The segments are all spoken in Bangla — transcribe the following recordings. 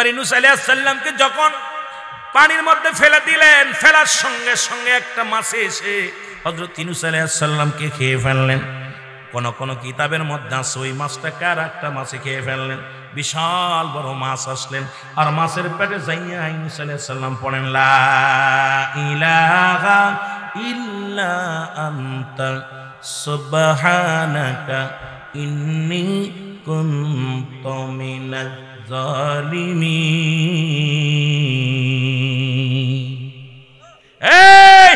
এবার ইউনূস আলাইহিস সালামকে যখন পানির মধ্যে ফেলে দিলেন, ফেলার সঙ্গে সঙ্গে একটা মাছে এসে হযরত ইউনূস আলাইহিস সালামকে খেয়ে ফেললেন। কোন কোন কিতাবের মধ্যে আছে ওই মাছটাকে আর একটা মাছে খেয়ে ফেললেন। বিশাল বড় মাছ আসলেন, আর মাছের পেটে যাইয়া ইউনূস আলাইহিস সালাম পড়েন লা ইলাহা ইল্লা আনতা সুবহানাকা ইন্নী কুনতু মিনাজ জালিমিন। এই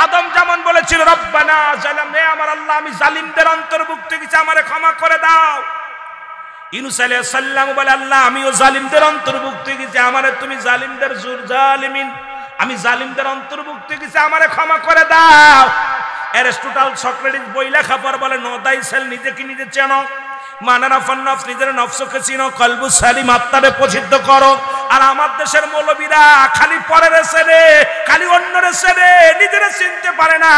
আদম যেমন বলেছিল রব্বানা জালামনা, আমার আল্লাহ আমি জালিমদের অন্তর্ভুক্ত কিছু, আমারে ক্ষমা করে দাও। ইউনূস আলাইহিস সালাম বলে আল্লাহ আমিও জালিমদের অন্তর্ভুক্ত কিছু, আমারে তুমি জালিমদের জালিমিন, আমি জালিমদের অন্তর্ভুক্ত কিছু, আমারে ক্ষমা করে দাও। অ্যারিস্টটল সক্রেটিস বই লেখা পর বলে নো দাই সেল, নিজেকে নিজে চেনো, মানারাফান নফস, নিজের নফসকে চিনো, কলবু সালিম, আত্মারে প্রসিদ্ধ করো। আর আমার দেশের মৌলবীরা খালি পরের ছেড়ে, খালি অন্যের ছেড়ে, নিজের চিনতে পারে না।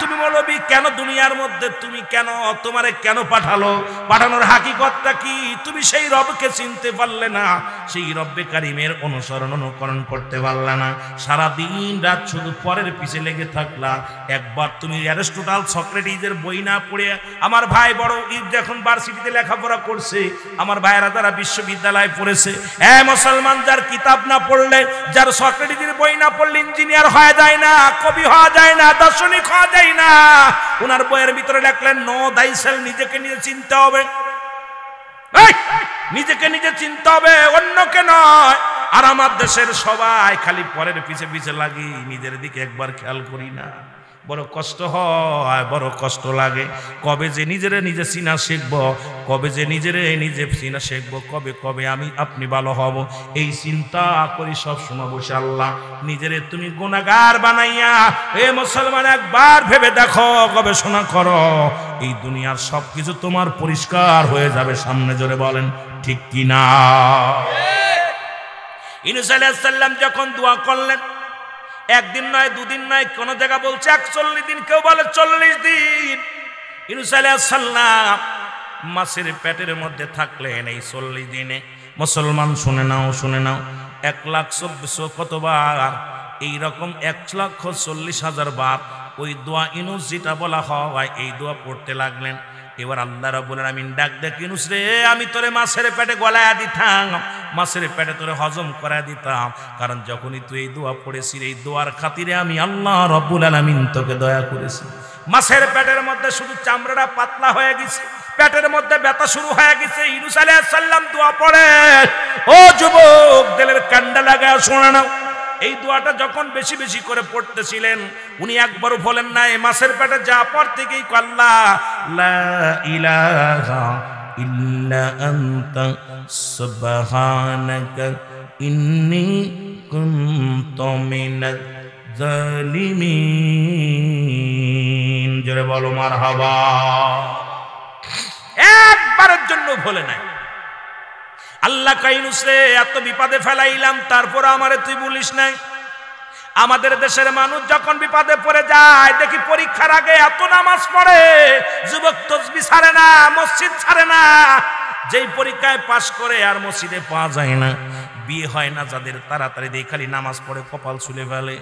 তুমি মৌলবী কেন দুনিয়ার মধ্যে, তুমি কেন, তোমারে কেন পাঠালো, পাঠানোর হাকিকতটা কি? তুমি সেই রবকে চিনতে পারলে না, সেই রব্বে কারিমের অনুকরণ করতে পারলে না, সারা দিন রাত শুধু পরের পিছে লেগে থাকলা। একবার তুমি অ্যারিস্টটল সক্রেটিসের বই না পড়ে, আমার ভাই বড় এখন ভার্সিটিতে লেখাপড়া করছে, আমার ভাইয়েরা যারা বিশ্ববিদ্যালয়ে পড়েছে, মুসলমান, যার কিতাব না পড়লে, যার সক্রেটিসের বই না পড়লে ইঞ্জিনিয়ার হওয়া যায় না, কবি হওয়া যায় না, দার্শনিক হওয়া যায় না। ওনার বইয়ের ভিতরে লেখলেন নো দাই সেলফ, নিজেকে নিজে চিনতে হবে, নিজেকে নিজে চিনতে হবে, অন্যকে নয়। আর আমার দেশের সবাই খালি পরের পিছে পিছে লাগি, নিজের দিকে একবার খেয়াল করি না। বড় কষ্ট হয়, বড় কষ্ট লাগে। কবে যে নিজেরে নিজে চিনা শিখবো, কবে যে নিজেরে নিজে চিনা শিখবো, কবে কবে আমি আপনি ভালো হব, এই চিন্তা করি সব সময় বসে। আল্লাহ নিজেরে তুমি গুনাহগার বানাইয়া, এ মুসলমান একবার ভেবে দেখো, গবেষণা করো, এই দুনিয়ার সবকিছু তোমার পরিষ্কার হয়ে যাবে সামনে। জোরে বলেন ঠিক কিনা? ইউনূস আলাইহিস সালাম যখন দোয়া করলেন, একদিন নয়, দুদিন নয়, কোন জায়গা বলছে 41 দিন, কেউ বলে 40 দিন। ইউনূস আলাইহিস সালাম মাছের পেটের মধ্যে থাকলেন এই 40 দিনে। মুসলমান শুনে নাও, শুনে নাও, 1,24,000 কতবার, এইরকম 1,40,000 বার ওই দোয়া ইউনূস যেটা বলা হয়, এই দোয়া পড়তে লাগলেন। এবার আল্লাহ রাব্বুল আলামিন ডাক দেখ, ইউনূস রে, আমি তোরে মাছের পেটে গলায়া দিতাম, মাছের পেটে তোরে হজম করায় দিতাম, কারণ যখনই তুই এই দোয়া পড়েছিস, এই দোয়ার খাতিরে আমি আল্লাহ রাব্বুল আলামিন তোকে দয়া করেছি। মাছের পেটের মধ্যে শুধু চামড়াটা পাতলা হয়ে গেছে, পেটের মধ্যে ব্যথা শুরু হয়ে গেছে। ইউনূস আলাইহিস সালাম দোয়া পড়ে, ও যুবক, দিলের কান্ডা লাগায় শোনা নাও। এই দোয়াটা যখন বেশি বেশি করে পড়তেছিলেন, উনি একবারও বলেন না এই মাছের পেটে যা পর থেকেই আল্লাহ লা ইলাহা ইল্লা আনতা সুবহানাকা ইন্নী কুনতু মিনাজ জালিমিন। জোরে বলো মারহাবা। একবারের জন্য ভুলে নাই। আল্লাহ ইউনূস রে, এত বিপদে ফেলাইলাম, তারপর আমারে তুই বলিস নাই। আমাদের দেশের মানুষ যখন বিপদে পড়ে যায়, দেখি পরীক্ষার আগে এত নামাজ পড়ে, যুবক তাসবিহ ছাড়ে না, মসজিদ ছাড়ে না। যেই পরীক্ষায় পাশ করে আর মসজিদে পাওয়া যায় না, বিয়ে হয় না যাদের, তাড়াতাড়ি দিয়ে খালি নামাজ পড়ে কপাল ছুলে ফেলে।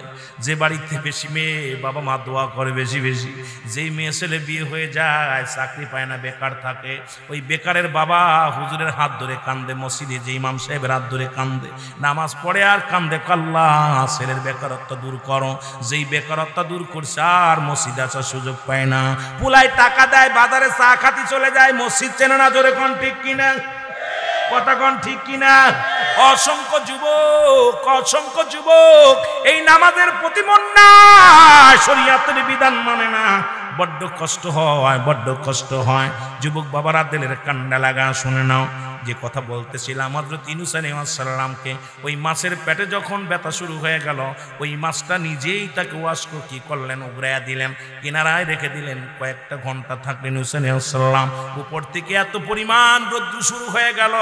যে বাড়িতে বেশি মেয়ে, বাবা মা দোয়া করে বেশি বেশি। যেই মেয়ে ছেলে বিয়ে হয়ে যায়, চাকরি পায় না, বেকার থাকে, ওই বেকারের বাবা হুজুরের হাত ধরে কান্দে, মসজিদে যে ইমাম সাহেবের হাত ধরে কান্দে, নামাজ পড়ে আর কান্দে, আল্লাহ ছেলের বেকারত্ব দূর করো। যেই বেকারত্ব দূর করছে আর মসজিদে আসার সুযোগ পায় না, পুলাই টাকা দেয়, বাজারে চা খাতি চলে যায়, মসজিদ চেনে না। জোরে কোন ঠিক কিনা? কথা কোন ঠিক কিনা? অসংখ্য যুবক এই নামাজের প্রতি মন নাই, শরীয়তের বিধান মানে না। বড্ড কষ্ট হয়, বড্ড কষ্ট হয়। যুবক বাবারা, দিলের কান্ডা লাগা শুনে নাও। যে কথা বলতেছিলাম, হযরত ইউনূস আলাইহিস সালামকে ওই মাছের পেটে যখন ব্যথা শুরু হয়ে গেল, ওই মাছটা নিজেই তাকে ওয়াশকো কি করলেন, উগড়াইয়া দিলেন, কিনারায় রেখে দিলেন। কয়েকটা ঘন্টা থাকলেন ইউনূস আলাইহিস সালাম। উপর থেকে এত পরিমাণ রৌদ্র শুরু হয়ে গেল,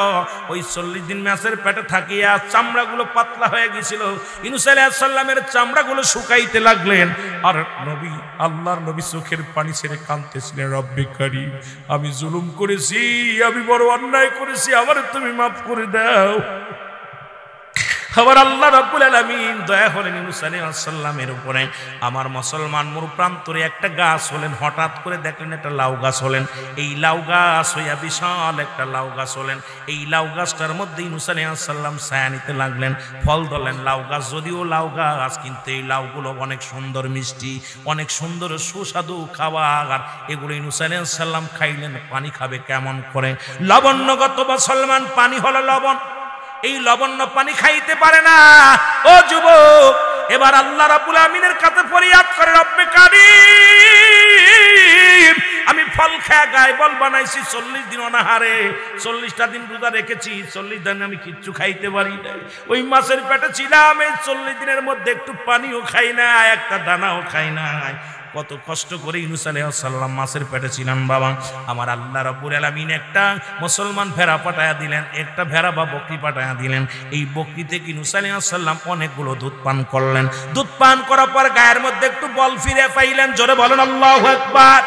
ওই 40 দিন মাছের পেটে থাকিয়া চামড়াগুলো পাতলা হয়ে গেছিল। ইউনূস আলাইহিস সালামের চামড়াগুলো শুকাইতে লাগলেন। আর নবী, আল্লাহর নবী চোখের পানি ছেড়ে কাঁদতেছিলেন, রব্বে কারীম, আমি জুলুম করেছি, আমি বড় অন্যায় করেছি, আমারে তুমি মাফ করে দাও। আবার আল্লাহ রাব্বুল আলামিন দয়া হলেন ইউনূস আলাইহিস সালামের উপরে। আমার মুসলমান মরুপ্রান্তরে একটা গাছ হলেন, হঠাৎ করে দেখলেন একটা লাউ গাছ হলেন। এই লাউ গাছ হইয়া বিশাল একটা লাউ গাছ হলেন। এই লাউ গাছটার মধ্যে ইউনূস আলাইহিস সালাম ছায়া নিতে লাগলেন, ফল ধরলেন। লাউ গাছ যদিও লাউ গাছ, কিন্তু এই লাউগুলো অনেক সুন্দর মিষ্টি, অনেক সুন্দর সুস্বাদু খাবার। এগুলো ইউনূস আলাইহিস সালাম খাইলেন। পানি খাবে কেমন করে? লবণগত মুসলমান, পানি হলো লবণ। এই লবণ্য পানি খাইতে পারে না। ও যুবক, এবার আল্লাহ রাব্বুল আমিনের কাছে ফরিয়াদ করে, রব্বে কারীম, আমি ফল খায় গায়ে বল বানাইছি, 40 দিন অনাহারে, 40টা দিন রোজা রেখেছি, 40 দিন আমি কিচ্ছু খাইতে পারি না। ওই মাছের পেটে ছিলাম, এই 40 দিনের মধ্যে একটু পানিও খাই না, একটা দানাও খাই না। কত কষ্ট করে ইউনূস আলাইহিস সালাম মাছের পেটে ছিলেন বাবা। আমার আল্লাহ রাব্বুল আলামিন একটা মুসলমান ভেড়া পাঠায়া দিলেন, একটা ভেড়া বা বকরি পাঠায়া দিলেন। এই বকরি থেকে ইউনূস আলাইহিস সালাম অনেকগুলো দুধ পান করলেন। দুধ পান করার পর গায়ের মধ্যে একটু বল ফিরে পাইলেন। জোরে বলেন আল্লাহু আকবার।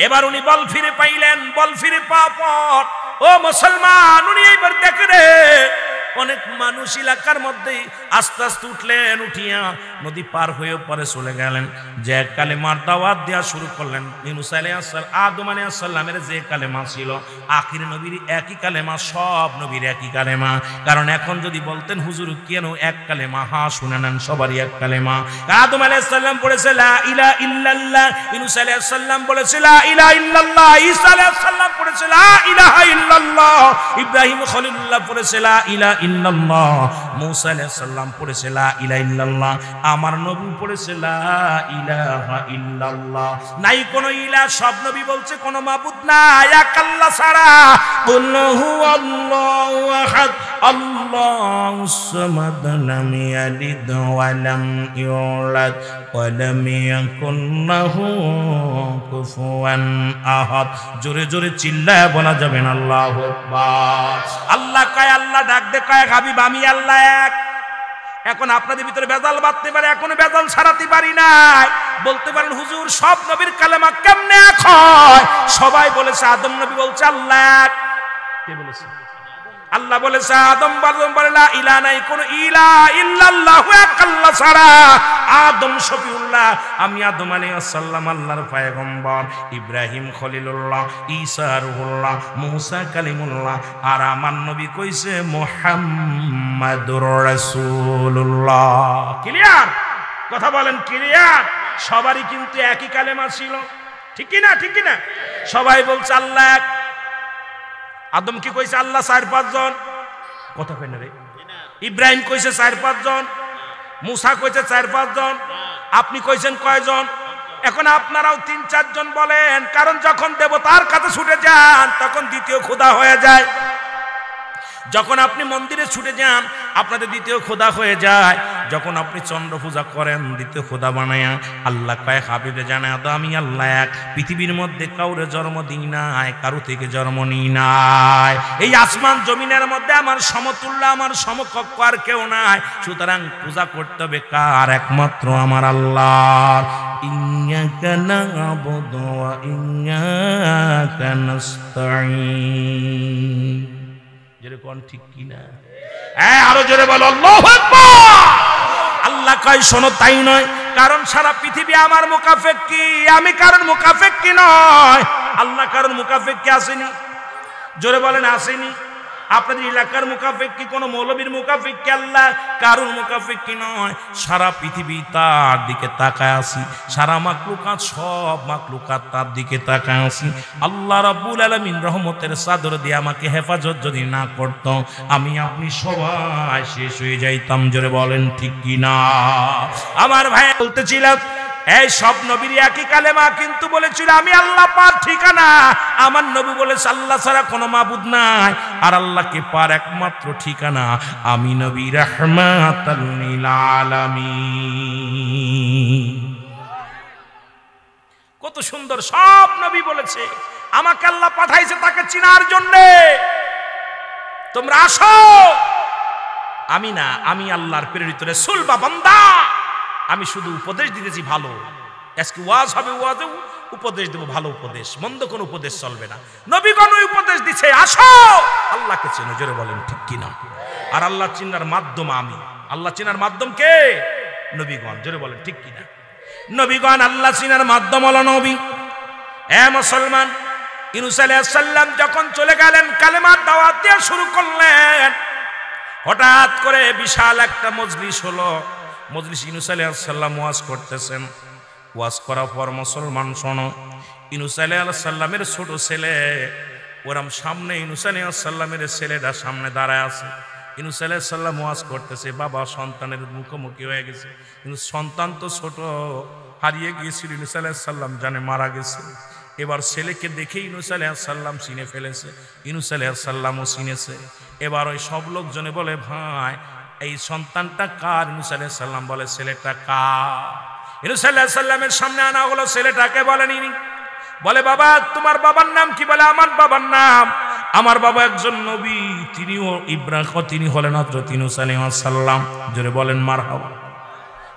এবার উনি বল ফিরে পাইলেন। বল ফিরে পাওয়ার পর ও মুসলমান, উনি এইবার দেখে রে অনেক মানুষ এলাকার মধ্যে আস্তে আস্তে উঠলেন, উঠিয়া নদী পার হয়ে পরে চলে গেলেন। যে কালেমার দাওয়াত দেওয়া শুরু করলেন। ইউনূস আলাইহিস সালাম, আদম আলাইহিস সালামের যে কালেমা ছিল, আখির নবীর একই কালেমা, সব নবীর একই কালেমা। কারণ এখন যদি বলতেন হুজুর কেন এক কালেমা, হ্যাঁ শুনে নেন, সবারই এক কালেমা। আদম আলাইহিস সালাম পড়েছে লা ইলাহা ইল্লাল্লাহ, ইউনূস আলাইহিস সালাম বলেছে লা ইলাহা ইল্লাল্লাহ, ঈসা আলাইহিস সালাম পড়েছে লা ইলাহা ইল্লাল্লাহ, ইব্রাহিম খলিলুল্লাহ পড়েছে লা ইলাহা ইল্লাল্লাহ, মূসা আলাইহিস সালাম পড়েছে লা ইলাহা ইল্লাল্লাহ, আমার নবী পড়েছে লা ইলাহা ইল্লাল্লাহ। নাই কোন ইলাহ, সব নবী বলছে কোন মাবুদ নাই এক আল্লাহ ছাড়া। কুল হুয়াল্লাহু আহাদ আল্লাহুস সামাদ লাম ইয়ালিদ ওয়া লাম ইউলাদ ওয়া লাম ইয়াকুল লাহু কুফুয়ান আহাদ। জোরে জোরে চিল্লায় বলা যাবে না আল্লাহু আকবার। আল্লাহ কয়, আল্লাহ ডাক দে কয়, হাবিব আমি আল্লাহ এক। এখন আপনাদের ভিতরে বেজাল বাঁধতে পারে, এখনো বেজাল ছাড়াতে পারি নাই। বলতে পারেন হুজুর সব নবীর কালেমা কেমনে এক হয়? সবাই বলেছে, আদম নবী বলছে আল্লাহ এক। কে বলেছে? আল্লাহ বলেছে, আদম বলে লা ইলাহা নাই কোন ইলাহা ইল্লাল্লাহু এক আল্লাহ ছাড়া। আদম শফিউল্লাহ, আমি আদম আলাইহিস সালাম আল্লাহর পয়গম্বর, ইব্রাহিম খলিলুল্লাহ, ঈসা রূহুল্লাহ, মূসা কালিমুল্লাহ, আর আমার নবী কইছে মুহাম্মাদুর রাসূলুল্লাহ। ক্লিয়ার? কথা বলেন ক্লিয়ার? সবারই কিন্তু একই কালেমা ছিল, ঠিক কি না? ঠিক কি না? সবাই বলছে আল্লাহ এক। আদম কি কইছে আল্লাহ 4-5 জন? কথা কই না রে। ইব্রাহিম কইছে 4-5 জন, মূসা কইছে 4-5 জন, আপনি কইছেন কয়জন? এখন আপনারাও 3-4 জন বলেন, কারণ যখন দেবতার কাছে ছুটে যান তখন দ্বিতীয় খোদা হয়ে যায়। যখন আপনি মন্দিরে ছুটে যান আপনাদের দ্বিতীয় খোদা হয়ে যায়। যখন আপনি চন্দ্র পূজা করেন দ্বিতীয় খোদা বানায়া। আল্লাহ কয় হাবিবে জানায় দাও আমি আল্লাহ এক, পৃথিবীর মধ্যে কাউরে জন্ম দিই নাই, কারো থেকে জন্ম নিই নাই। এই আসমান জমিনের মধ্যে আমার সমতুল্য, আমার সমকক্ষ আর কেউ নাই। সুতরাং পূজা করতে হবে কার? একমাত্র আমার আল্লাহর। ইয়্যাকা না'বুদু ওয়া ইয়্যাকা নাস্তাঈন। জোরে কোন ঠিক কি না? আরো জোরে বলো আল্লাহু আকবার। আল্লাহ কয় শোনো তাই নয়, কারণ সারা পৃথিবী আমার মুকাফেক্কি, আমি কারণ মুকাফেক্কি নয়। আল্লাহ কারণ মুকাফেক্কি আসেনি? জোরে বলেন আসেনি? আপনাদের এলাকার মুকাফেক্কি কোন মৌলবীর মুকাফেক্কি আল্লাহ, কারণ মুকাফেক্কি নয়। সারা পৃথিবী তার দিকে তাকায় আছি, সারা মাখলুকাত সব মাখলুকাত তার দিকে তাকায় আছি। আল্লাহ রাব্বুল আলামিন রহমতের চাদর দিয়ে আমাকে হেফাজত যদি না করত, আমি আপনি সবাই শেষ হয়ে যাইতাম। জোরে বলেন ঠিক কি না? আমার ভাই বলতেছিলাম এই সব নবীর একই কালেমা, কিন্তু বলেছিল আমি আল্লাহ পার ঠিকানা। আমার নবী বলেছে আল্লাহ ছাড়া কোনো মাবুদ নাই, আর আল্লাহকে পার একমাত্র ঠিকানা। আমি নবী রাহমাতাল লিল আলামিন। কত সুন্দর সব নবী বলেছে আমাকে আল্লাহ পাঠাইছে তাকে চিনার জন্য। তোমরা আসো, আমি না, আমি আল্লাহর প্রেরিত রাসূল বা বান্দা। আমি শুধু উপদেশ দিতেছি ভালো। আজকে ওয়াজ হবে, ওয়াজে উপদেশ দেব, ভালো উপদেশ, মন্দ কোনো উপদেশ চলবে না। নবীগণ উপদেশ দিচ্ছে আসো আল্লাহকে চেনো। জোরে বলেন ঠিক কিনা? আর আল্লাহ চিনার মাধ্যম আমি। আল্লাহ চিনার মাধ্যম কে? নবীগণ। জোরে বলেন ঠিক কিনা? নবীগণ আল্লাহ চিনার মাধ্যম হলো নবী। এ মুসলমান, ইউনূস আলাইহিস সালাম যখন চলে গেলেন কালেমার দাওয়াত দেওয়া শুরু করলেন, হঠাৎ করে বিশাল একটা মজলিস হলো। মজলিস ইউনূস আলাইহিস সালাম ওয়াজ করতেছেন। ওয়াজ করার পর মুসলমান শোনো, ইউনূস আলাইহিস সালামের ছোট ছেলে ওরম সামনে, ইউনূস আলাইহিস সালামের ছেলেটা সামনে দাঁড়ায় আছে। ইউনূস আলাইহিস সালাম ওয়াজ করতেছে, বাবা সন্তানের মুখোমুখি হয়ে গেছে, কিন্তু সন্তান তো ছোট, হারিয়ে গিয়েছিল। ইউনূস আলাইহিস সালাম জানে মারা গেছে। এবার ছেলেকে দেখে ইউনূস আলাইহিস সালাম চিনে ফেলেছে, ইউনূস আলাইহিস সালামও চিনেছে। এবার ওই সব লোকজনে বলে, ভাই এই সন্তানটা কার? ইউনূস আলাইহিস সালাম বলে, ছেলেটা কার? ইউনূস আলাইহিস সালামের সামনে আনা হলো, ছেলেটাকে বলেন ইনি। বলে, বাবা তোমার বাবার নাম কি? বলে, আমার বাবার নাম, আমার বাবা একজন নবী, তিনিও ইব্রাহিম, তিনি হলেন হযরত ইউনূস আলাইহিস সালাম। জোরে বলেন মারহাবা।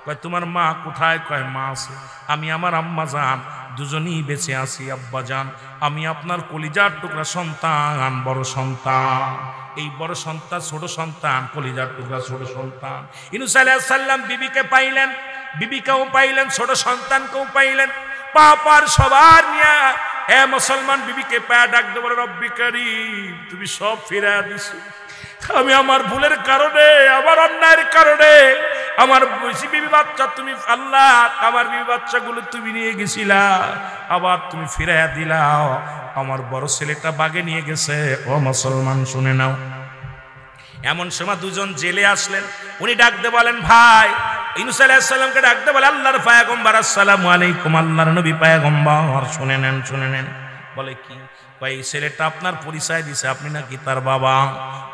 কয় তোমার মা কোথায়? কয় মা আছে, আমি আমার আম্মা জান দুজনেই বেঁচে আছি। আব্বা জান আমি আপনার কলিজার টুকরা সন্তান, বড় সন্তান। এই বড় সন্তান, ছোট সন্তান, কলিজার টুকরা ছোট সন্তান। ইউনূস আলাইহিস সালাম বিবিকে পাইলেন, বিবিকেও পাইলেন, ছোট সন্তানকেও পাইলেন। পাপার সবার নিয়া এ মুসলমান বিবিকে পায়া ডাকতে বলে, রব্বি কারীম তুমি সব ফিরাইয়া দিছো। আমি আমার ভুলের কারণে, আমার অন্যায়ের কারণে আমার বিবি বাচ্চা তুমি, আল্লাহ আমার বিবি বাচ্চাগুলো তুমি নিয়ে গেছিলা, আবার তুমি ফিরাইয়া দিলাও। আমার বড় ছেলেটা বাগে নিয়ে গেছে। ও মুসলমান শুনে নাও। এমন সময় দুজন জেলে আসলেন। উনি ডাকতে বলেন, ভাই ইউনূস আলাইহিস সালামকে ডাকতে বলে, আল্লাহর পয়গম্বর আসসালামু আলাইকুম, আল্লাহর নবী পয়গম্বর শুনে নেন, শুনে নেন। বলে কি? কয় এই ছেলেটা আপনার পরিচয় দিছে, আপনি নাকি তার বাবা।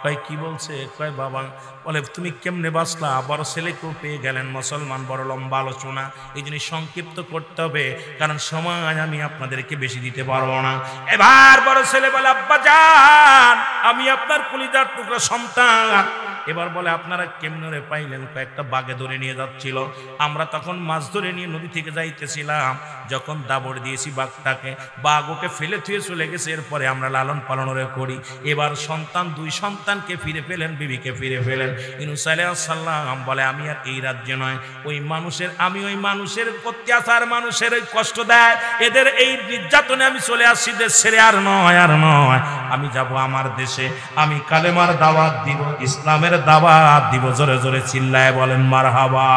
কয় কি বলছে? কয় বাবা। বলে তুমি কেমনে বাঁচলা? বড় ছেলেকেও পেয়ে গেলেন। মুসলমান বড় লম্বা আলোচনা, এই জন্য সংক্ষিপ্ত করতে হবে, কারণ সময় আমি আপনাদেরকে বেশি দিতে পারবো না। এবার বড় ছেলে বলে, আব্বা জান আমি আপনার কলিজার টুকরা সন্তান। এবার বলে, আপনারা কেমনে পাইলেন? কয়েকটা বাগে ধরে নিয়ে যাচ্ছিল, আমরা তখন মাছ ধরে নিয়ে নদী থেকে যাইতেছিলাম, যখন দাবড় দিয়েছি বাঘটাকে, বাঘ ওকে ফেলে থুয়ে চলে গেছে। এরপরে আমরা লালন পালন করি। এবার সন্তান, দুই সন্তানকে ফিরে পেলেন, বিবিকে ফিরে পেলেন। ইউনূস আলাইহিস সালাম বলে, আমি আর এই রাজ্যে নয়, ওই মানুষের, আমি ওই মানুষের অত্যাচার, মানুষের ওই কষ্ট দেয়, এদের এই নির্যাতনে আমি চলে আসছি দেশ ছেড়ে। আর নয়, আর নয়, আমি যাব আমার দেশে, আমি কালেমার দাওয়াত দিব, ইসলামের দাওয়াত দিব। জোরে জোরে চিল্লায় বলেন মারহাবা।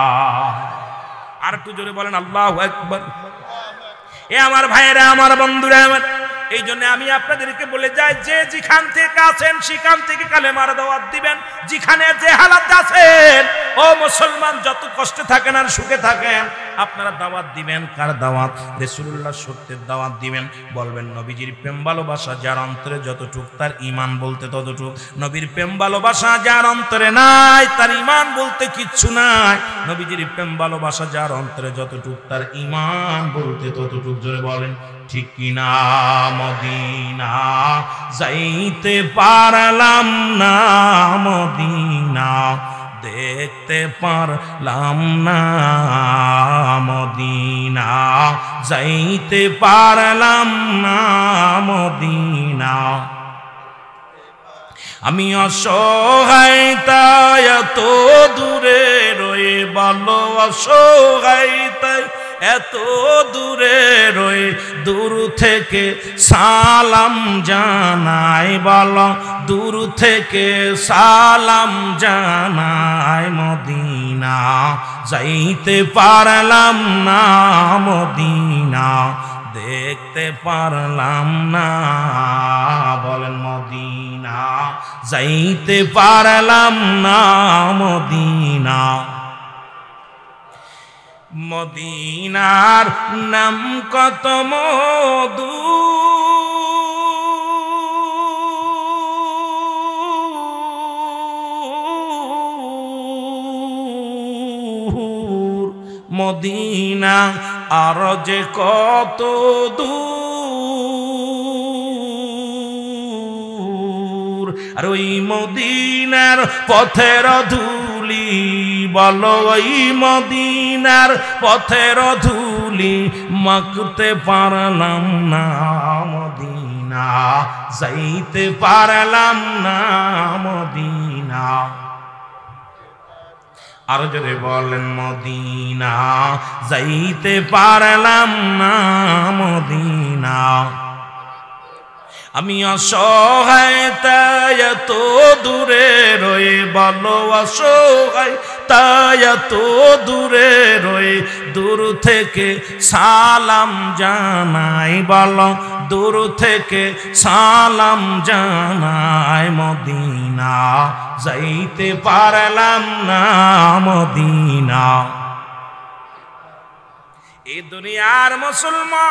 আর একটু জোরে বলেন আল্লাহু আকবার। এ আমার ভাইয়েরা, আমার বন্ধুরা আমার, এই জন্য আমি আপনাদেরকে বলে যাই, যে যেখান থেকে আছেন সেখান থেকে কালেমার দাওয়াত দিবেন। যেখানে যে হালাত আছেন, ও মুসলমান যত কষ্টে থাকেন আর সুখে থাকেন, আপনারা দাওয়াত দিবেন। কার দাওয়াত? রাসূলুল্লাহ সত্যের দাওয়াত দিবেন। বলবেন নবীজির প্রেম ভালোবাসা যার অন্তরে যতটুক, তার ঈমান বলতে ততটুক। নবীর প্রেম ভালোবাসা যার অন্তরে নাই, তার ঈমান বলতে কিচ্ছু নাই। নবীজির প্রেম ভালোবাসা যার অন্তরে যতটুক, তার ঈমান বলতে ততটুক। জোরে বলেন ঠিক কিনা? মদিনা যাইতে পারলাম না, মদিনা দেখতে পারলাম না, মদিনা যাইতে পারলাম না, মদিনা। আমি অসহায় তাই এত দূরে রয়ে, বলো অসহায় তাই এত দূরে রয়ে, দূর থেকে সালাম জানাই, বলো দূর থেকে সালাম জানাই। মদিনা যাইতে পারলাম না, মদিনা দেখতে পারলাম না। বলেন মদিনা যাইতে পারলাম না, মদিনা। মদিনার নাম কত মধু, মদিনা আর যে কত দূর, আর ওই মদিনার পথের ধুলি, বলো ওই মদিনার পথের ধুলি মাখতে পারলাম না, মদিনা যাইতে পারলাম না, মদিনা। আর জোরে বলেন মদিনা যাইতে পারলাম না মদিনা। আমি অসহায় তাই এত দূরে রয়ে, বলো অসহায় তাই এত দূরে রয়ে, দূর থেকে সালাম জানাই, বলো দূর থেকে সালাম জানাই, মদিনা যাইতে পারলাম না মদিনা। এই দুনিয়ার মুসলমান,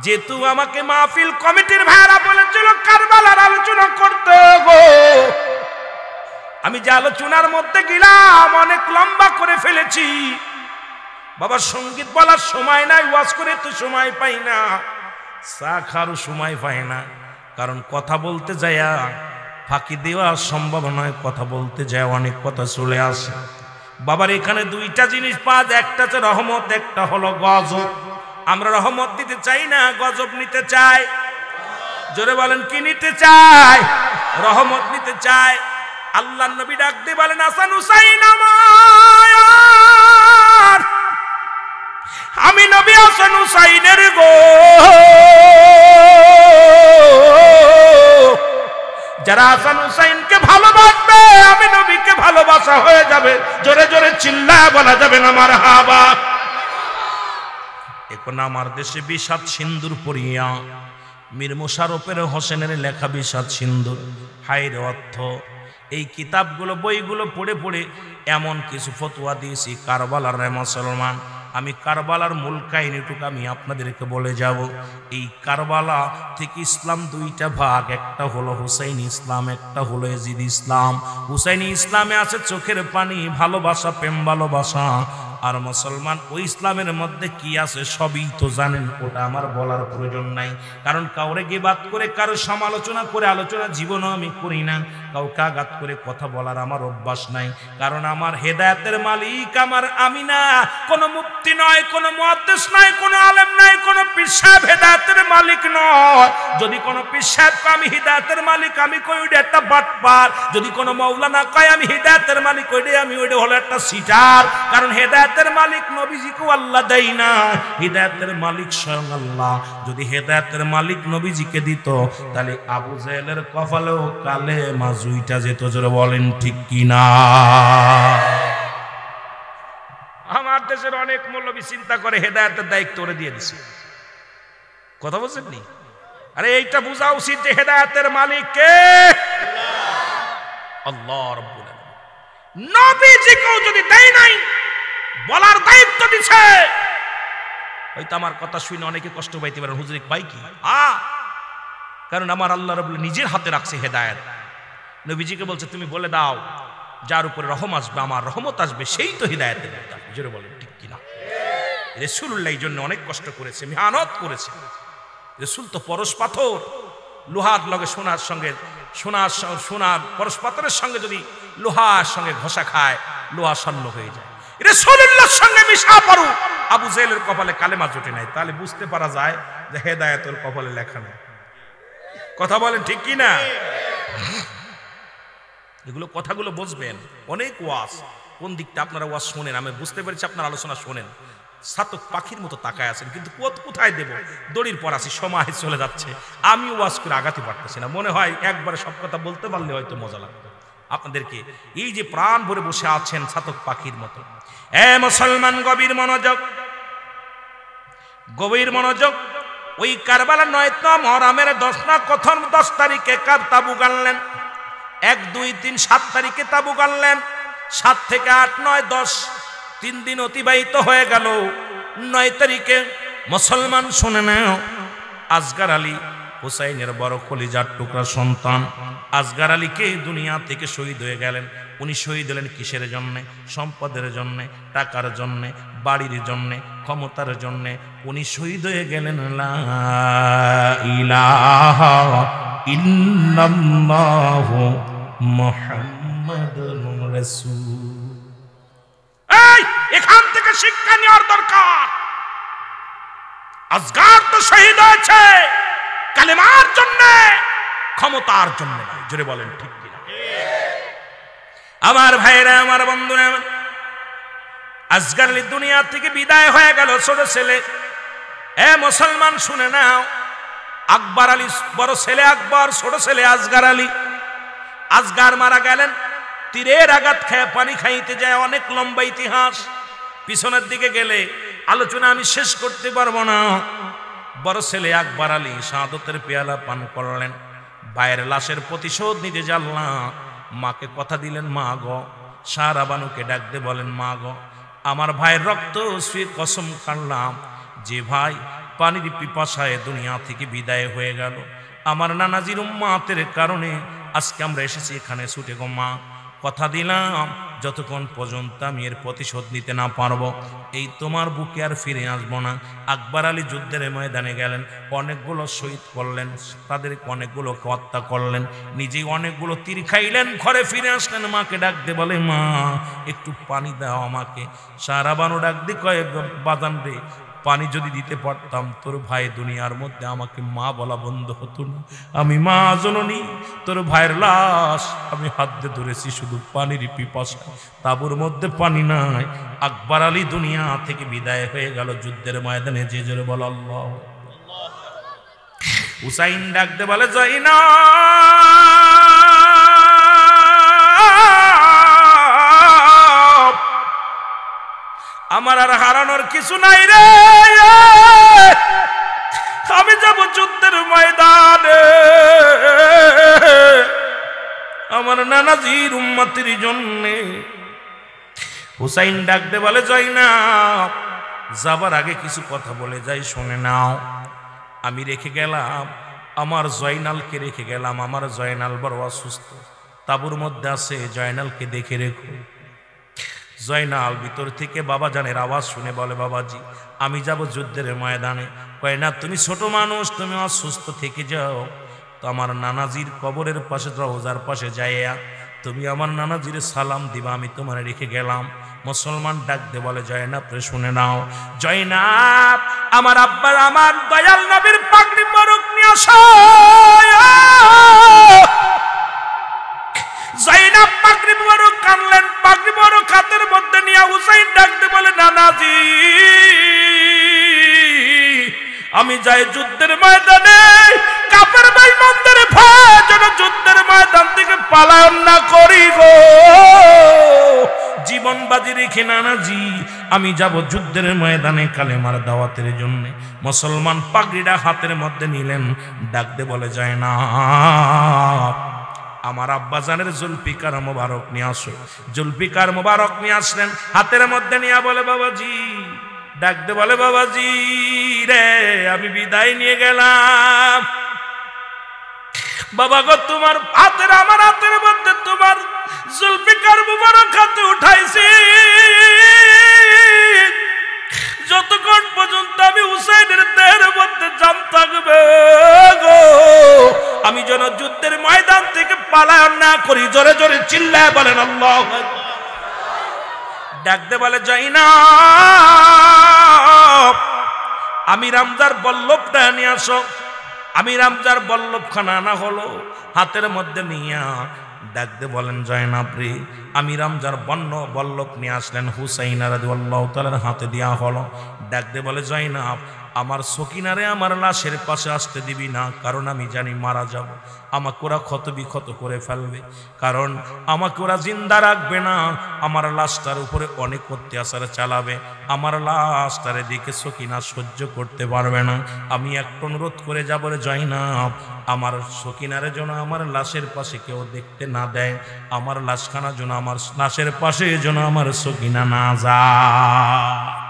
যেহেতু আমাকে মাহফিল কমিটির ভাইরা বলেছিল কারবালার আলোচনা করতে গো, আমি যে আলোচনার মধ্যে গেলাম অনেক লম্বা করে ফেলেছি। বাবা সঙ্গীত বলার সময় নাই, ওয়াজ করে তো সময় পাই না, চা খাওয়ারও সময় পাই না, কারণ কথা বলতে যায়া ফাঁকি দেওয়া সম্ভব নয়, কথা বলতে যায় অনেক কথা চলে আসে। বাবার এখানে দুইটা জিনিস পাওয়া যায়, একটা হচ্ছে রহমত, একটা হলো গজব। আমরা রহমত দিতে চাই না, গজব নিতে চাই। জোরে বলেন কি নিতে চাই? রহমত নিতে চাই। আল্লাহর নবী ডাক দিয়ে বলেন হাসান হুসাইন আমার, আমি নবী হাসান হুসাইনের গো, যারা হাসান হুসাইনকে ভালোবাসবে আমি নবীকে ভালোবাসা হয়ে যাবে। জোরে জোরে চিল্লায় বলা যাবে না মারহাবা। এখন আমার দেশে বিষাদ সিন্দুর পড়িয়া মীর মোশাররফের হোসেনের লেখা বিষাদ সিন্দুর, হায়ের অর্থ। এই কিতাবগুলো বইগুলো পড়ে পড়ে এমন কিছু ফতোয়া দিয়েছি কারবালার মুসলমান। আমি কারবালার মূল কাহিনীটুকু আমি আপনাদেরকে বলে যাব। এই কারবালা থেকে ইসলাম দুইটা ভাগ, একটা হলো হুসাইন ইসলাম, একটা হলো ইয়াজিদ ইসলাম। হুসাইনি ইসলামে আছে চোখের পানি, ভালোবাসা, প্রেম ভালোবাসা। আর মুসলমান ওই ইসলামের মধ্যে কি আছে সবই তো জানেন, ওটা আমার বলার প্রয়োজন নাই। কারণ কাউরে গিবাত করে, কারো সমালোচনা করে আলোচনা জীবনও আমি করি না, কাউকে আঘাত করে কথা বলার আমার অভ্যাস নাই। কারণ আমার হেদায়েতের মালিক আমার আমি না, কোনো মুফতি নয়, কোনো মুহাদ্দিস নয়, কোনো আলেম নয়, কোনো পীর সাহেব হেদায়েতের মালিক নয়। যদি কোনো পীর সাহেব কয় আমি হিদায়াতের মালিক, আমি কই ওইটা একটা বাটপার। যদি কোনো মাওলানা কয় আমি হিদায়াতের মালিক, ওইটা হলো একটা সিটার। কারণ হেদায়েতের মালিক নবীজিকেও আল্লাহ দেয় না, হিদায়াতের মালিক স্বয়ং আল্লাহ। যদি হেদায়েতের মালিক নবীজিকে দিত তাহলে আবু জেহেলের কপালেও কালেমা জুইটা যেত। জোরে বলেন ঠিক কিনা? আমার দেশের অনেক মৌলবী চিন্তা করে হেদায়েতের দায়িত্ব ওরে দিয়ে দিছে। কথা বলছেন নি? আরে এইটা বোঝা উচিত যে হেদায়েতের মালিক কে? আল্লাহ রাব্বুল আলামিন। নবীজিকেও যদি দেয় নাই, বলার দায়িত্ব দিছে। হয়তো আমার কথা শুনে অনেকে কষ্ট পাইতে পারেন, হুজুর পাই কি? কারণ আমার আল্লাহ রাব্বুল নিজের হাতে রাখছে হেদায়েত। নবীজিকে বলছে তুমি বলে দাও যার উপরে রহম আসবে, আমার রহমত আসবে, সেই তো হিদায়াতের নেতা। জোরে বলেন ঠিক কিনা? রাসূলুল্লাহ এই জন্য অনেক কষ্ট করেছে, মেহনত করেছে। রাসূল তো পরশ পাথর, লোহার লগে সোনার সঙ্গে, সোনার পরশ পাথরের সঙ্গে যদি লোহার সঙ্গে ঘষা খায়, লোহা স্বর্ণ হয়ে যায়। রাসূলুল্লাহর সঙ্গে মিশা পড়ু আবু জেহেলের কপালে কালেমা জোটে নাই, তাহলে বুঝতে পারা যায় যে হেদায়েতের কপালে লেখা নেই। কথা বলেন ঠিক কিনা? এগুলো কথাগুলো বুঝবেন। অনেক ওয়াজ, কোন দিকটা আপনারা ওয়াজ শোনেন আমি বুঝতে পেরেছি, আপনার আলোচনা শোনেন, ছাতক পাখির মতো তাকায় আছেন, কিন্তু কোথায় দেব? দড়ির পর আছি, সময় চলে যাচ্ছে, আমি ওয়াজ করে আগাতে পারতেছি না। মনে হয় একবারে সব কথা বলতে পারলে হয়তো মজা লাগবে আপনাদেরকে। এই যে প্রাণ ভরে বসে আছেন ছাতক পাখির মতো। মুসলমান গভীর মনোযোগ, গভীর মনোযোগ। ওই কারবালা 9 মুহররমের 10 তারিখে তাবু গানলেন। 1, 2, 3, 7 তারিখে তাবু গানলেন। 7 থেকে 8, 9, 10 3 দিন অতিবাহিত হয়ে গেল। 9 তারিখে মুসলমান শুনে নাও, আসগার আলী হুসাইনের বড় কলিজার টুকরা সন্তান আসগার আলীকে দুনিয়া থেকে শহীদ হয়ে গেলেন। উনি শহীদ হলেন কিসের জন্যে? সম্পদের জন্যে, টাকার জন্যে, বাড়ির জন্যে, ক্ষমতার জন্যে। উনি শহীদ হয়ে গেলেন লা ইলাহা ইল্লাল্লাহু মুহাম্মাদুর রাসূল। এখান থেকে শিক্ষা নেওয়ার দরকার। আসগার তো শহীদ হয়েছে, কালেমার জন্য, ক্ষমতার জন্য নয়। জোরে বলেন ঠিক কিনা? আমার ভাইরা, আমার বন্ধুরা, আসগর আলী দুনিয়া থেকে বিদায় হয়ে গেল। ছোট ছেলে, এ মুসলমান শুনে নাও, আকবর আলী বড় ছেলে আকবর, ছোট ছেলে আসগর আলী। আসগর মারা গেলেন, তীরের আঘাত খেয়ে পানি খাইতে যায়। অনেক লম্বা ইতিহাস, পিছনের দিকে গেলে আলোচনা আমি শেষ করতে পারবো না। বড় ছেলে আকবর আলী শাহাদতের পেয়ালা পান করলেন। ভাইয়ের লাশের প্রতিশোধ নিতে জানলাম। মাকে কথা দিলেন, মা গো, সারা বানুকে ডাক দিয়ে বলেন, মা গো, আমার ভাইয়ের রক্ত শুয়ে কসম কাটলাম যে ভাই পানির পিপাসায় দুনিয়া থেকে বিদায় হয়ে গেল, আমার নানাজির উম্মাতের কারণে আজকে আমরা এসেছি এখানে ছুটে। গো মা, কথা দিলাম যতক্ষণ পর্যন্ত আমি এর প্রতিশোধ নিতে না পারবো, এই তোমার বুকে আর ফিরে আসবো না। আকবর আলী যুদ্ধের ময়দানে গেলেন, অনেকগুলো শহীদ করলেন, তাদেরকে অনেকগুলোকে হত্যা করলেন, নিজেই অনেকগুলো তীর খাইলেন, ঘরে ফিরে আসলেন। মাকে ডাক দিয়ে বলে, মা একটু পানি দাও আমাকে। সারা বানু ডাক দিয়ে কয়ে, বাজান রে, পানি যদি দিতে পারতাম তোর ভাই দুনিয়ার মধ্যে আমাকে মা বলা বন্ধ হতো না। আমি মা জননী, তোর ভাইয়ের লাশ আমি হাত দিয়ে ধরেছি শুধু পানির পিপাসা, তাঁবুর মধ্যে পানি নাই। আকবর আলী দুনিয়া থেকে বিদায় হয়ে গেল যুদ্ধের ময়দানে। যে জোরে বল আল্লাহ। হুসাইন ডাক দিয়ে বলে, যাই না আমার আর হারানোর কিছু নাই রে, আমি যাব যুদ্ধের ময়দানে আমার নানাজির উম্মতের জন্যে। হুসাইন ডাকতে বলে, যাই না, যাবার আগে কিছু কথা বলে যাই, শুনে নাও। আমি রেখে গেলাম আমার জয়নালকে, রেখে গেলাম আমার জয়নাল বড় অসুস্থ, তাঁবুর মধ্যে আছে, জয়নালকে দেখে রেখো। জয়নাল ভিতর থেকে বাবা জানের আওয়াজ শুনে বলে, বাবাজি আমি যাব যুদ্ধের ময়দানে। কয় না, তুমি ছোট মানুষ, তুমি অসুস্থ থেকে যাও, তো আমার নানাজির কবরের পাশে, রওজার পাশে যাইয়া তুমি আমার নানাজির সালাম দিবা, আমি তোমার রেখে গেলাম। মুসলমান ডাক দে বলে, জয়নাব রে শুনে নাও, জয়নাব আমার আব্বার আমার দয়াল নবীর পাগড়ি মোবারক নিয়ে আসো। জয়নাব পাগড়ি মোবারক কানলেন, পাগড়ি মোবারক হাতের মধ্যে নিয়ে হুসাইন ডাকতে বলে, নানাজি আমি যাই যুদ্ধের ময়দানে, কাফের বেঈমানদের ভয়ে যেন যুদ্ধের ময়দান থেকে পালায়ন না করি গো, জীবন বাজি রেখে নানাজি আমি যাব যুদ্ধের ময়দানে কালেমার দাওয়াতের জন্য। মুসলমান পাগড়িটা হাতের মধ্যে নিলেন, ডাকতে বলে, যায় না আমার আব্বাজানের জুলফিকার মোবারক নিয়ে আসো। জুলফিকার মোবারক নিয়ে আসলেন, হাতের মধ্যে নিয়ে বলে, বাবাজি ডাকতে বলে, বাবাজি রে আমি বিদায় নিয়ে গেলাম। বাবা গো, তোমার হাতের আমার হাতের মধ্যে তোমার জুলফিকার মোবারক হাতে উঠাইছি, যতক্ষণ পর্যন্ত আমি হুসাইনের দেহের মধ্যে জান থাকবে গো, আমি যেন যুদ্ধের ময়দান থেকে পালায়ন না করি। জোরে জোরে চিল্লায় বলেন আল্লাহু আকবার। ডাকতে বলে, যাই না আমি রামজার বল্লভটা নিয়ে আসো। আমি রামজার বল্লভখানা আনা হলো, হাতের মধ্যে নিয়া ডাকতে বলেন, জয়নাব রে আমি রামজার বল্লভ নিয়ে আসলেন। হুসাইন রাদিয়াল্লাহু তাআলার হাতে দেয়া হলো। ডাকতে বলে, জয়নাব আমার সকিনারে আমার লাশের পাশে আসতে দিবি না, কারণ আমি জানি মারা যাব, আমাকে ওরা ক্ষত বিক্ষত করে ফেলবে, কারণ আমাকে ওরা জিন্দা রাখবে না, আমার লাশটার উপরে অনেক অত্যাচার চালাবে, আমার লাশটারে দিকে সকিনা সহ্য করতে পারবে না। আমি একটা অনুরোধ করে যাব রে জয়নাব, আমার সকিনারে যেন আমার লাশের পাশে কেউ দেখতে না দেয়, আমার লাশখানা যেন আমার লাশের পাশে যেন আমার সকিনা না যায়।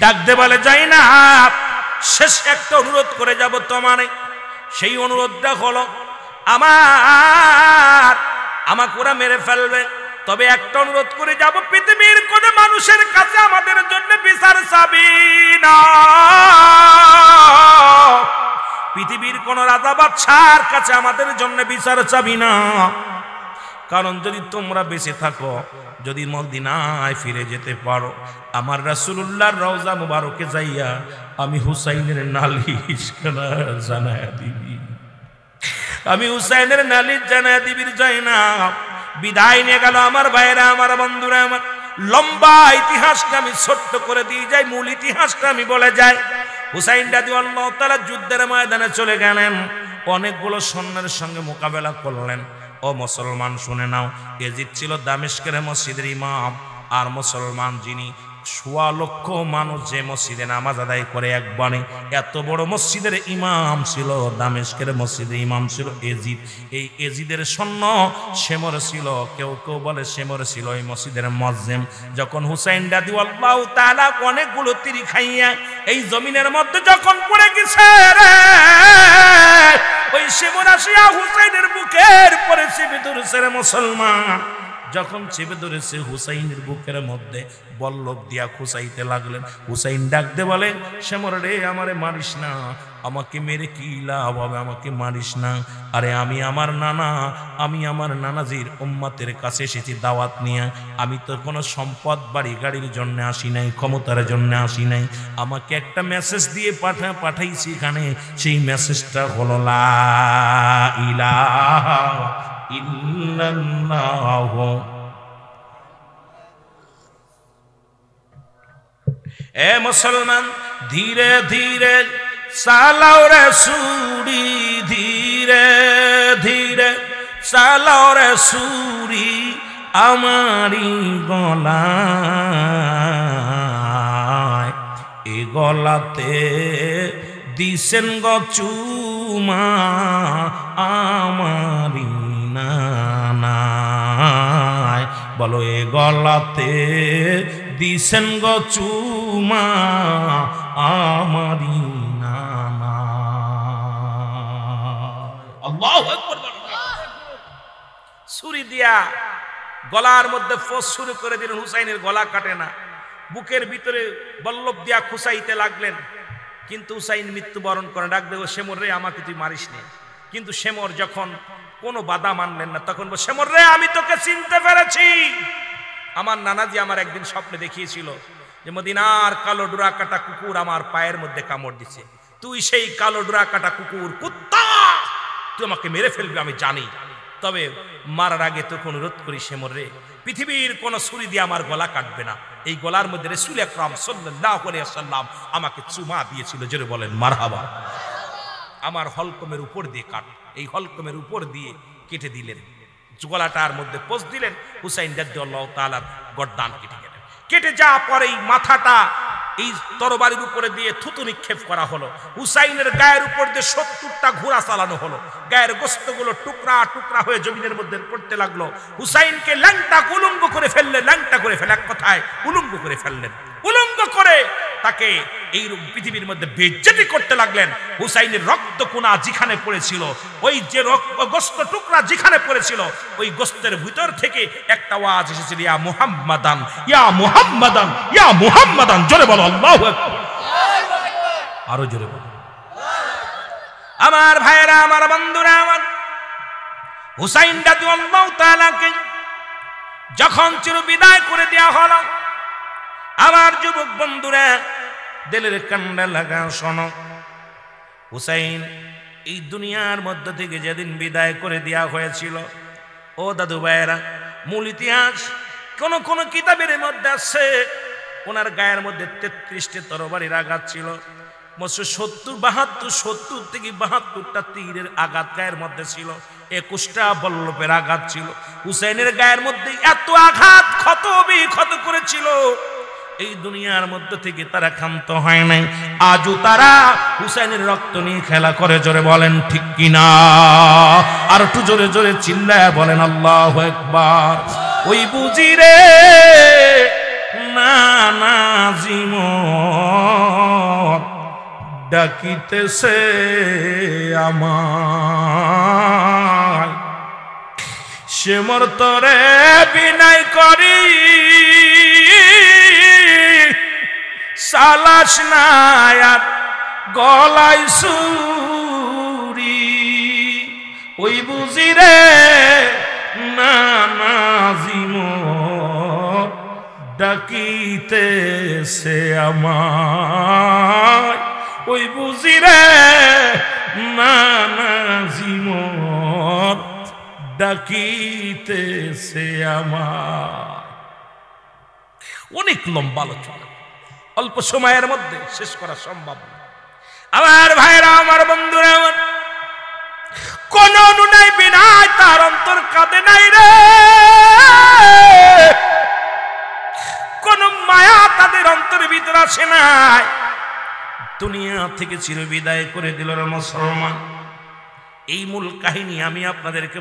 ডাকতে বলে, যাই না শেষ একটা অনুরোধ করে যাব তোমার। সেই অনুরোধটা হলো, আমাকে ওরা মেরে ফেলবে, তবে একটা অনুরোধ করে যাব, পৃথিবীর কোন মানুষের কাছে আমাদের জন্য বিচার চাবি না, পৃথিবীর কোন রাজা বাদশার কাছে আমাদের জন্য বিচার চাবি না। কারণ যদি তোমরা বেঁচে থাকো, যদি মদিনায় ফিরে যেতে পারো, আমার রাসূলুল্লাহর রওজা মুবারকে যাইয়া আমি হুসাইনের নালিশ জানায়া দিবি, আমি হুসাইনের নালিশ জানায়া দিবির যাই না। বিদায় নিয়ে গেল আমার ভাইরা, আমার বন্ধুরা, আমার লম্বা ইতিহাসটা আমি ছোট্ট করে দিয়ে যাই, মূল ইতিহাসটা আমি বলে যাই। হুসাইন রাদিয়াল্লাহু তাআলা যুদ্ধের ময়দানে চলে গেলেন, অনেকগুলো সৈন্যের সঙ্গে মোকাবেলা করলেন। ও মুসলমান শুনে নাও, ইয়াজিদ ছিল দামেস্কের মসজিদের ইমাম, আর মুসলমান যিনি ১৬ লক্ষ মানুষ যে মসজিদে নামাজ আদায় করে একবারে, এত বড় মসজিদের ইমাম ছিল, দামেস্কের মসজিদের ইমাম ছিল ইয়াজিদ। এই ইয়াজিদের সৈন্য শেমর ছিল, কেউ কেউ বলে শেমর ছিল এই মসজিদের মুয়াজ্জিম। যখন হুসাইন রাদিয়াল্লাহু তাআলা অনেকগুলো তীর খাইয়া এই জমিনের মধ্যে যখন পড়ে গেছে রে, ওই শেমর আসিয়া হুসাইনের বুকের পরে চেপে ধরেছে রে মুসলমান। যখন চেপে ধরেছে হুসাইনের বুকের মধ্যে বল্লভ দিয়া খুসাইতে লাগলেন। হুসাইন ডাকতে বলে, শেমর রে আমারে মারিস না, আমাকে মেরে কি লাভ হবে, আমাকে মারিস না। আরে আমি আমার নানাজির উম্মতের কাছে এসেছি দাওয়াত নিয়ে, আমি তো কোনো সম্পদ বাড়ি গাড়ির জন্য আসি নাই, ক্ষমতার জন্য আসি নাই, আমাকে একটা মেসেজ দিয়ে পাঠাইছি এখানে, সেই মেসেজটা হলো লা ইলাহা ইল্লাল্লাহ। এ মুসলমান, ধীরে ধীরে চালাও রে সুরি, ধীরে ধীরে চালাও রে সুরি আমারি গলায়, এ গলাতে দিছেন গো চুমা আমারি নানায়, বলো এ গলাতে দিছেন গো চুমা আমারি নানায়। আল্লাহু আকবার। ছুরি দিয়া গলার মধ্যে ফোঁস শুরু করে দিলেন, হুসাইনের গলা কাটে না, বুকের ভিতরে বল্লভ দিয়া খুসাইতে লাগলেন, কিন্তু হুসাইন মৃত্যুবরণ করে। ডাক দেবো, শেমর রে আমাকে তুই মারিস নে। কিন্তু শেমর যখন কোনো বাধা মানলেন না, তখন বল, শেমর রে আমি তোকে চিনতে পেরেছি, আমার নানাজি আমার একদিন স্বপ্নে দেখিয়েছিল যে মদিনার কালো ডোরা কাটা কুকুর আমার পায়ের মধ্যে কামড় দিছে, তুই সেই কালো ডোরা কাটা কুকুর, কুত্তা, তুই আমাকে মেরে ফেলবি আমি জানি, তবে মারার আগে তোকে অনুরোধ করি শেমর রে, পৃথিবীর কোন ছুরি দিয়ে আমার গলা কাটবে না, এই গলার মধ্যে রাসূল আকরাম সাল্লাল্লাহু আলাইহি ওয়াসাল্লাম আমাকে চুমা দিয়েছিল, জোরে বলেন মারহাবা। আমার হলকমের উপর দিয়ে কাট, এই হলকমের উপর দিয়ে কেটে দিলেন, গলাটার মধ্যে পোঁছ দিলেন, হুসাইন রাদিয়াল্লাহু তাআলার গর্দান কেটে গেলেন। কেটে যাওয়ার পরে এই মাথাটা এই তরবারির উপরে দিয়ে থুতু নিক্ষেপ করা হলো, হুসাইনের গায়ের উপর দিয়ে ৭০টা ঘোড়া চালানো হলো, গায়ের গোশতগুলো টুকরা টুকরা হয়ে জমিনের মধ্যে পড়তে লাগলো। হুসাইনকে ল্যাংটা উলঙ্গ করে ফেললেন, ল্যাংটা করে ফেলে, এক কথায় উলঙ্গ করে ফেললেন, উলঙ্গ করে তাকে এই পৃথিবীর মধ্যে বেইজ্জতি করতে লাগলেন। হুসাইনের রক্ত কোনা যেখানে পড়েছিল, ওই যে গোশত টুকরা যেখানে পড়েছিল, ওই গোশতের ভিতর থেকে একটা আওয়াজ এসেছিল, ইয়া মুহাম্মাদান, ইয়া মুহাম্মাদান, ইয়া মুহাম্মাদান, জোরে বলো আল্লাহু আকবার, আরো জোরে বলো। আমার ভাইরা, আমার বন্ধুরা, আমার হুসাইন রাদিয়াল্লাহু তাআলাকে যখন চির বিদায় করে দেয়া হলো, আমার যুবক বন্ধুরা দিলের কান্ডা লাগা শোনো, হুসাইন এই দুনিয়ার মধ্য থেকে যেদিন বিদায় করে দেওয়া হয়েছিল, ও দাদু ভাইয়েরা, মূল ইতিহাস কোন কোন কিতাবের মধ্যে আছে ওনার গায়ের মধ্যে ৩৩টি তরবারির আঘাত ছিল, ৭০ থেকে ৭২টা তীরের আঘাত গায়ের মধ্যে ছিল, ২১টা বল্লভের আঘাত ছিল। হুসাইনের গায়ের মধ্যে এত আঘাত ক্ষত করেছিল, এই দুনিয়ার মধ্যে থেকে তারা ক্ষান্ত হয় নাই। আজও তারা হুসাইনের রক্ত নিয়ে খেলা করে, জোরে বলেন ঠিক কিনা, আর একটু জোরে জোরে চিল্লায় বলেন আল্লাহু আকবার। ওই বুঝি রে নানাজিম ডাকিতেছে আমায়, শেমর তরে বিনাই করি সালাস নাই আর গলায় সুরি, ওই বুঝি রে নাজিম ডাকিতেছে আমায়, ওই বুঝি রে নাজিম ডাকিতেছে আমায়। অনেক লম্বা আলোচনা, অল্প সময়ের মধ্যে শেষ করা সম্ভব না। আমার ভাইরা, আমার বন্ধুরা, আমার কোন নুনাই বিনায় তার অন্তর কাঁদে নাই রে, কোন মায়া তাদের অন্তরের ভিতরে আসে নাই। দুনিয়া থেকে চিরবিদায় করে দিল মুসলমান। এই মূল কাহিনী আমি আপনাদেরকে